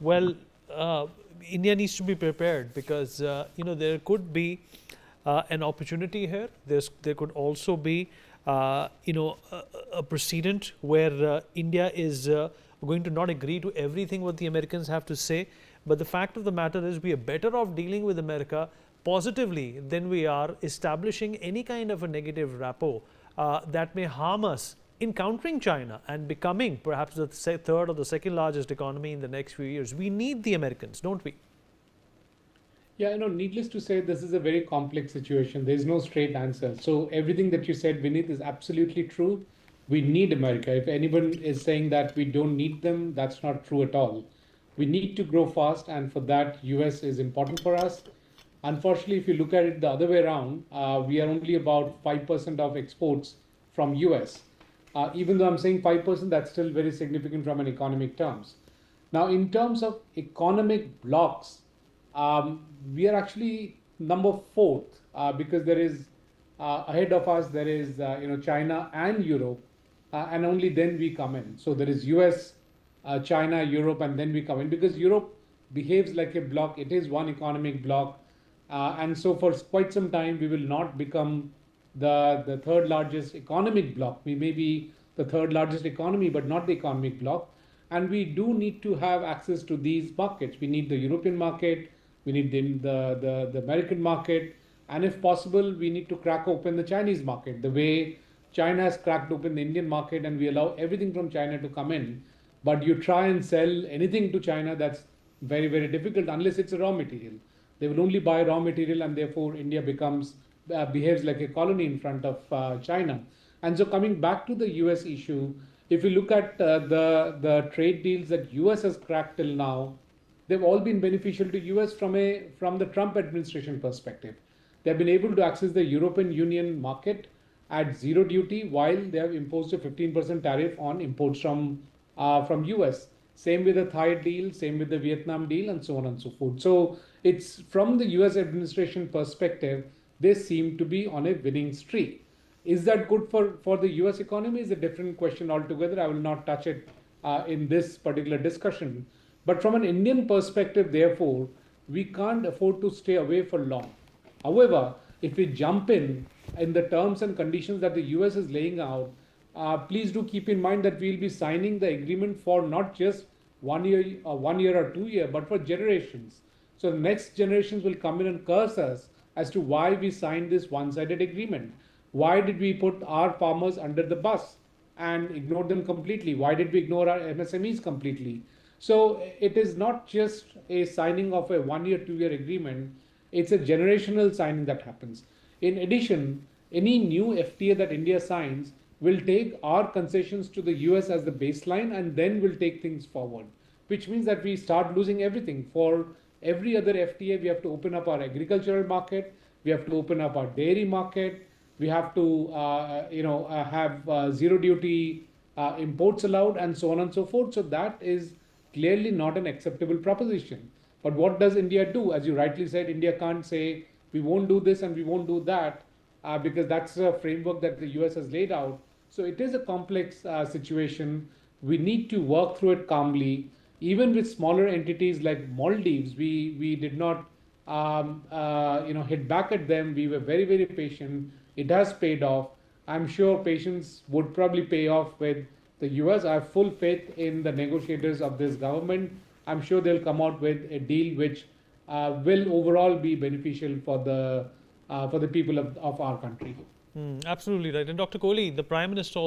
Well, India needs to be prepared because there could be an opportunity here. There could also be a precedent where India is going to not agree to everything what the Americans have to say. But the fact of the matter is, we are better off dealing with America positively than we are establishing any kind of a negative rapport that may harm us in countering China and becoming perhaps the third or the second largest economy in the next few years. We need the Americans, don't we? Yeah, needless to say, this is a very complex situation. There is no straight answer. So everything that you said, Vineet, is absolutely true. We need America. If anyone is saying that we don't need them, that's not true at all. We need to grow fast, and for that, US is important for us. Unfortunately, if you look at it the other way around, we are only about 5% of exports from US. Even though I'm saying 5%, that's still very significant from an economic terms. Now, in terms of economic blocks, we are actually number fourth because there is ahead of us there is China and Europe, and only then we come in. So there is US, China, Europe, and then we come in because Europe behaves like a block. It is one economic block, and so for quite some time we will not become the third largest economic block. We may be the third largest economy, but not the economic block. And we do need to have access to these markets. We need the European market, we need the American market, and if possible, we need to crack open the Chinese market, the way China has cracked open the Indian market, and we allow everything from China to come in. But you try and sell anything to China, that's very, very difficult unless it's a raw material. They will only buy raw material, and therefore India behaves like a colony in front of China. And so coming back to the US issue, if you look at the trade deals that US has cracked till now, they've all been beneficial to US from the Trump administration perspective. They've been able to access the European Union market at zero duty while they have imposed a 15% tariff on imports from US. Same with the Thai deal, same with the Vietnam deal, and so on and so forth. So it's from the US administration perspective, they seem to be on a winning streak. Is that good for the US economy is a different question altogether. I will not touch it in this particular discussion. But from an Indian perspective, therefore, we can't afford to stay away for long. However, if we jump in the terms and conditions that the US is laying out, please do keep in mind that we'll be signing the agreement for not just 1 year or 2 years, but for generations. So the next generations will come in and curse us as to why we signed this one-sided agreement. Why did we put our farmers under the bus and ignore them completely? Why did we ignore our MSMEs completely? So it is not just a signing of a 1 year, 2 year agreement. It's a generational signing that happens. In addition, any new FTA that India signs will take our concessions to the US as the baseline and then will take things forward, which means that we start losing everything. For every other FTA, we have to open up our agricultural market, we have to open up our dairy market, we have to have zero duty imports allowed, and so on and so forth. So that is clearly not an acceptable proposition. But what does India do? As you rightly said, India can't say we won't do this and we won't do that because that's a framework that the US has laid out. So it is a complex situation. We need to work through it calmly. Even with smaller entities like Maldives, we did not hit back at them. We were very, very patient. It has paid off. I'm sure patience would probably pay off with the US. I have full faith in the negotiators of this government. I'm sure they'll come out with a deal which will overall be beneficial for the people of our country. Absolutely right. And Dr. Kohli, the Prime Minister